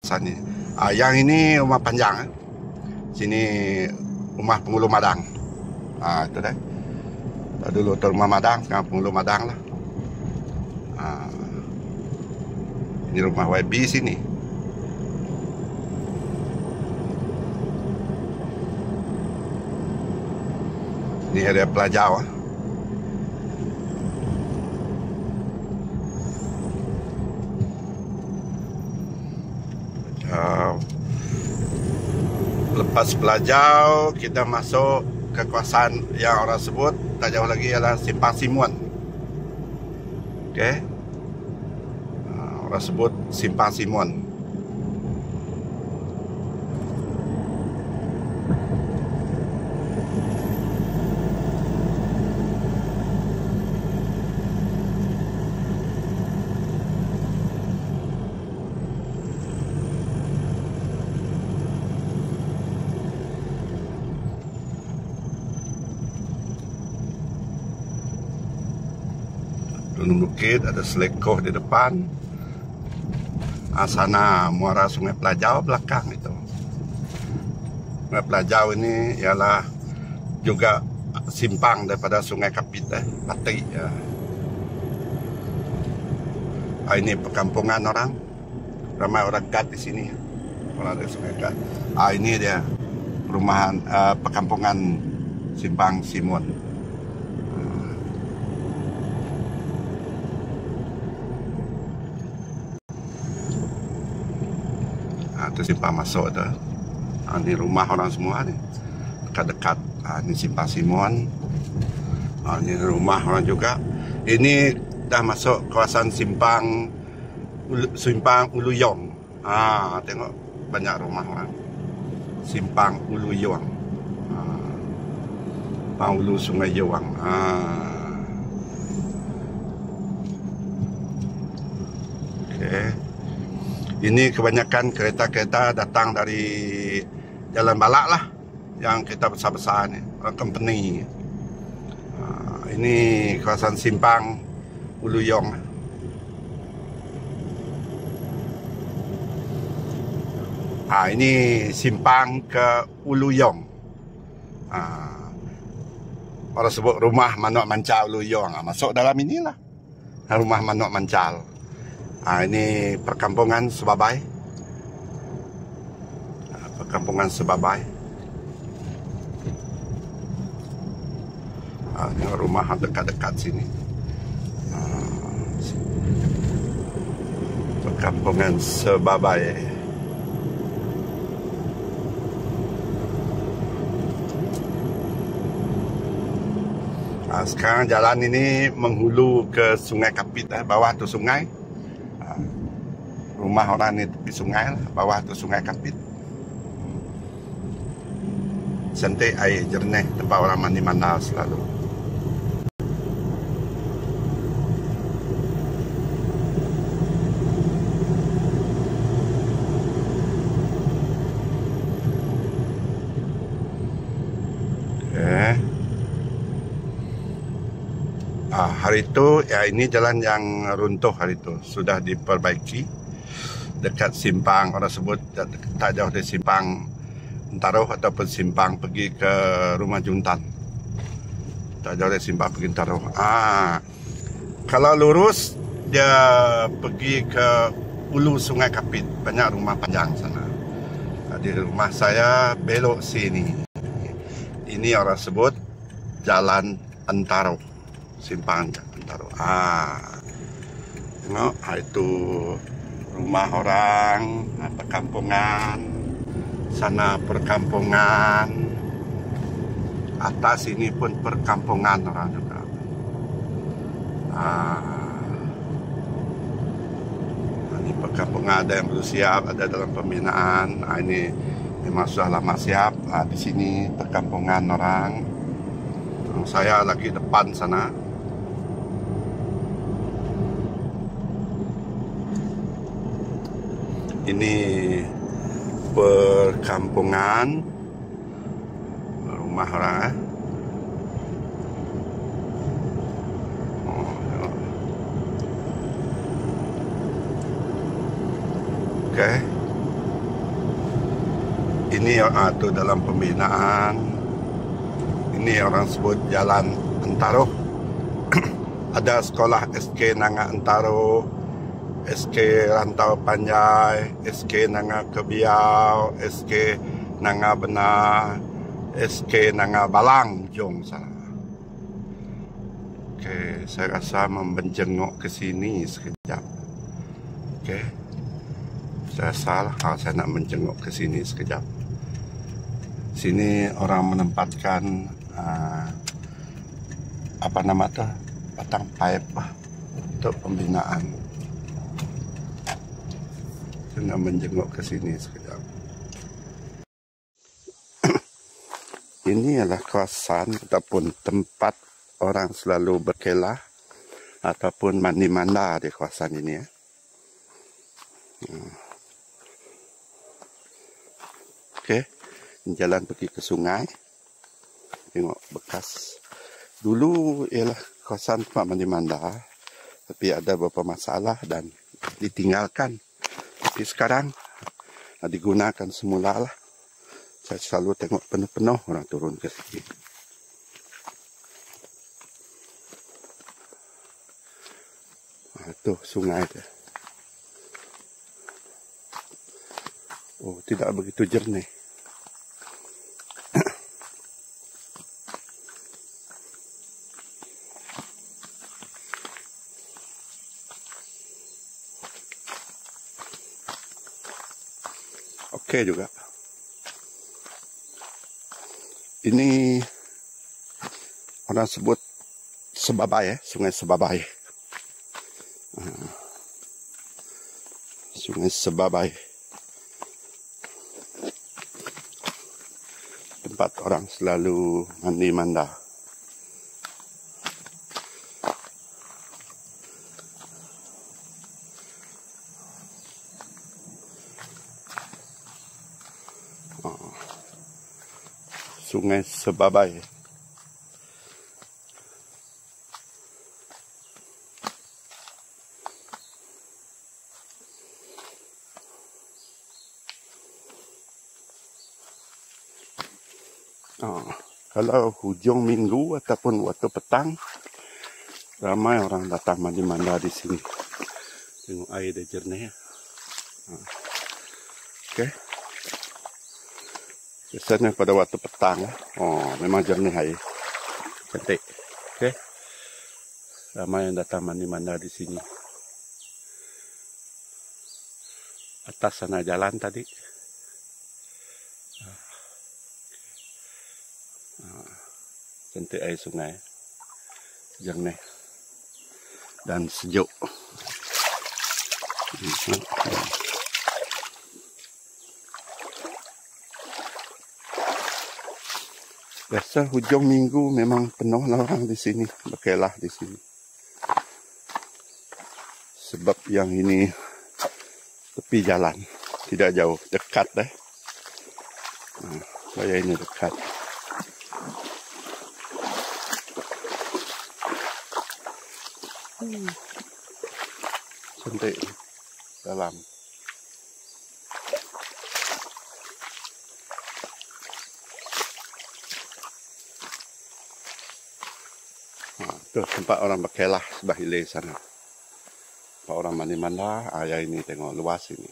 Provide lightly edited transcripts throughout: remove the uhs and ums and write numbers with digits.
kawasan ini. Yang ini rumah panjang. Sini rumah Penghulu Madang. Itu dah. Dulu tu rumah Madang, sekarang Penghulu Madang lah. Ini rumah YB sini. Ini area pelajar. Lepas Pelajau, kita masuk ke kawasan yang orang sebut tak jauh lagi ialah Simpang Simuan. Okey. Orang sebut Simpang Simuan. Gunung Bukit, ada Selekoh di depan. Sana muara Sungai Pelajau belakang itu. Sungai Pelajau ini ialah juga simpang daripada Sungai Kapit, Batik. Ini perkampungan orang. Ramai orang Gat di sini. Orang dari Sungai Gat. Ini dia perumahan perkampungan Simpang Simuan. Itu simpang masuk tu. Ini rumah orang semua ni. Dekat-dekat. Ini Simpang Simuan. Ini rumah orang juga. Ini dah masuk kawasan Simpang Uluyong. Tengok banyak rumah orang. Simpang Uluyong. Ulu Sungai Jewang. Okey. Ini kebanyakan kereta-kereta datang dari Jalan Balak lah. Yang kereta besar-besar ni. Orang company. Ini kawasan Simpang Uluyong. Ini simpang ke Uluyong. Orang sebut rumah Manuk Mancal Uluyong. Masuk dalam inilah. Rumah Manuk Mancal. Ini perkampungan Sebabai. Perkampungan Sebabai. Ini rumah dekat-dekat sini. Perkampungan Sebabai. Sekarang jalan ini menghulu ke Sungai Kapit. Bawah tu sungai. Rumah orang ni tepi sungai lah. Bawah tu Sungai Kapit. Cantik, air jernih, tempat orang mandi mandal selalu. Hari itu, ini jalan yang runtuh hari itu. Sudah diperbaiki. Dekat simpang, orang sebut tak jauh dari simpang Taruh ataupun simpang pergi ke Rumah Juntan. Tak jauh dari simpang pergi Taruh. Kalau lurus, dia pergi ke Ulu Sungai Kapit. Banyak rumah panjang sana. Di rumah saya belok sini. Ini orang sebut Jalan Antaro. Simpang Antaro. Tengok, itu rumah orang, perkampungan. Sana perkampungan. Atas ini pun perkampungan orang juga. Ini perkampungan, ada yang belum siap, ada dalam pembinaan. Ini memang sudah lama siap. Di sini perkampungan orang. Saya lagi depan sana. Ini perkampungan rumah orang. Okey. Ini tu dalam pembinaan. Ini orang sebut Jalan Antaro. Ada sekolah SK Nanga Antaro, SK Rantau Panjai, SK Nanga Kebiau, SK Nanga Benar, SK Nanga Balang, jom sana. Okey, saya rasa menjenguk ke sini sekejap. Okey. Saya salah, saya nak menjenguk ke sini sekejap. Sini orang menempatkan apa nama tu? Batang paip untuk pembinaan. Saya nak menjenguk ke sini sekejap. Ini adalah kawasan ataupun tempat orang selalu berkelah ataupun mandi manda di kawasan ini ya. Okey, jalan pergi ke sungai. Tengok bekas. Dulu ialah kawasan tempat mandi manda, tapi ada beberapa masalah dan ditinggalkan. Tapi sekarang digunakan semula lah. Saya selalu tengok penuh-penuh orang turun ke sini. Itu sungai tu. Oh, tidak begitu jernih. Okey juga. Ini orang sebut Sebabai, Sungai Sebabai. Sungai Sebabai. Tempat orang selalu mandi manda. Sungai Sebabai. Kalau hujung minggu ataupun waktu petang, ramai orang datang mandi manda di sini. Tengok air dia jernih. Okey. Biasanya pada waktu petang, memang jernih air. Cantik. Okey. Ramai yang datang mandi manda di sini. Atas sana jalan tadi. Cantik air sungai. Jernih. Dan sejuk. Biasa hujung minggu memang penuh orang di sini, berkelah di sini. Sebab yang ini tepi jalan, tidak jauh, dekat deh. Saya ini dekat. Cantik dalam. Itu tempat orang berkelah sebelah hilir sana. Tempat orang mandi manda, ayah ini tengok luas ini.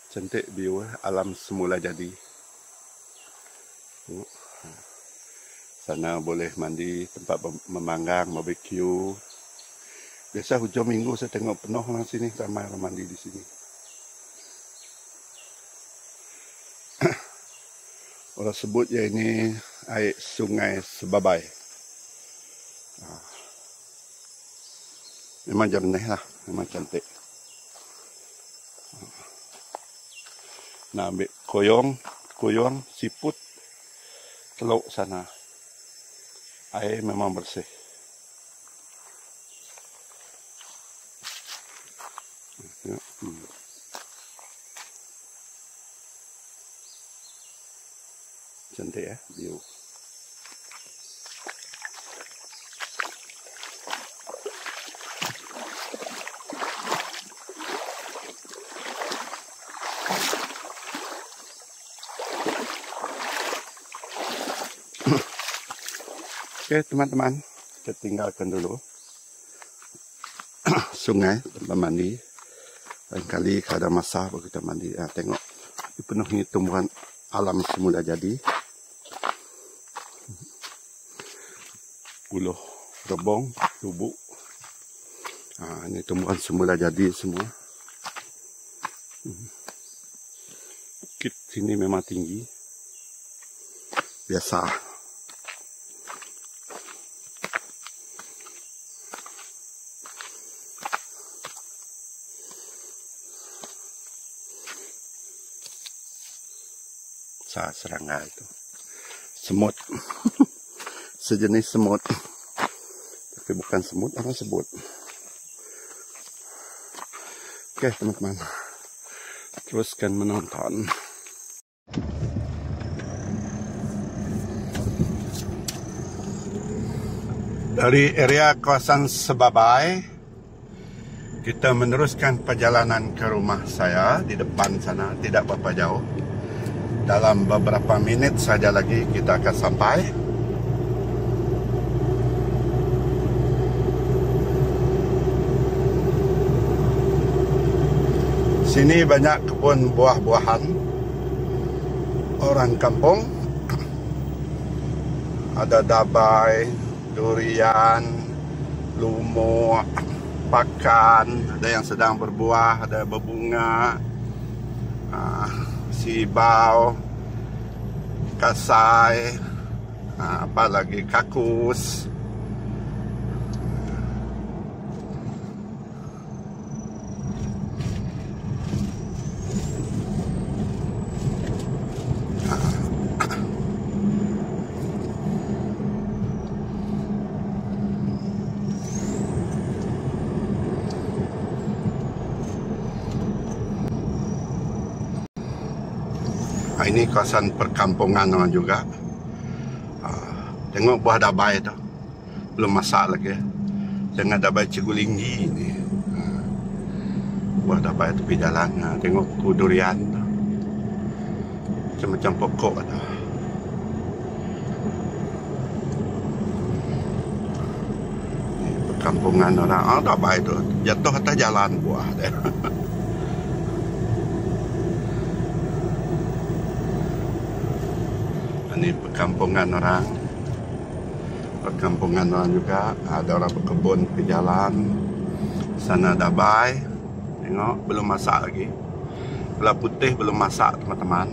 Cantik view, alam semula jadi. Sana boleh mandi, tempat memanggang, barbecue. Biasa hujung minggu saya tengok penuh orang sini, ramai orang mandi di sini. Orang sebut ya ini air Sungai Sebabai. Memang jernih lah, memang cantik. Nak ambil koyong, siput, teluk sana. Air memang bersih. Cantik ya, view. Oke teman-teman, kita tinggalkan dulu sungai tempat mandi. Lain kali kalau ada masa baru kita mandi. Tengok dipenuhi tumbuhan alam semula jadi. Buluh rebong, lubuk. Ini tumbuhan semula jadi semua. Bukit sini memang tinggi. Biasa. Serangga itu semut. Sejenis semut tapi bukan semut, apa sebut. Oke teman-teman, teruskan menonton. Dari area kawasan Sebabai kita meneruskan perjalanan ke rumah saya di depan sana, tidak berapa jauh. Dalam beberapa minit saja lagi kita akan sampai. Sini banyak kebun buah-buahan orang kampung. Ada dabai, durian, lumut, pakan, ada yang sedang berbuah, ada berbunga. Sibau, kasai, apa lagi, kakus. Ini kawasan perkampungan orang juga. Tengok buah dabai tu, belum masak lagi. Jangan dabai Cigulinggi ni. Buah dabai tepi jalan. Tengok buku durian tu. Macam-macam pokok ada. Perkampungan orang. Dabai tu jatuh atas jalan buah dia. Ini perkampungan orang. Perkampungan orang juga. Ada orang berkebun di jalan. Sana dabai. Tengok, belum masak lagi. Gula putih belum masak teman-teman.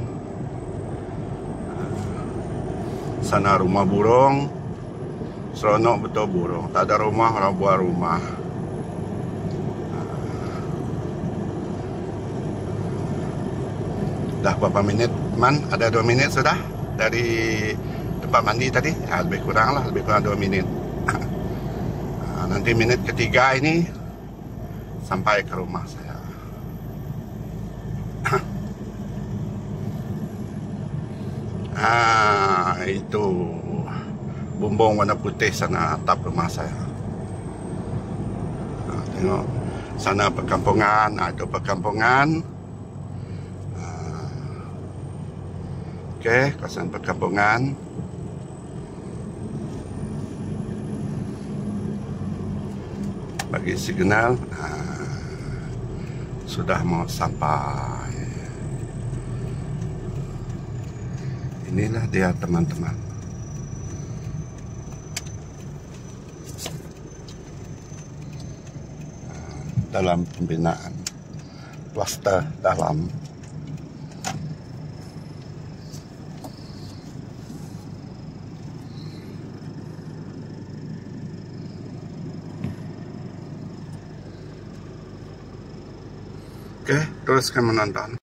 Sana rumah burung. Seronok betul burung. Tak ada rumah, orang buat rumah. Dah berapa minit teman? Ada 2 minit sudah dari tempat mandi tadi. Lebih kurang 2 minit. Nanti minit ketiga ini sampai ke rumah saya. Itu bumbung warna putih sana atap rumah saya. Tengok sana perkampungan. Itu perkampungan. Oke, kawasan perkampungan. Bagi signal, sudah mau sampai. Inilah dia teman-teman. Dalam pembinaan swasta dalam. Oke, teruskan menonton.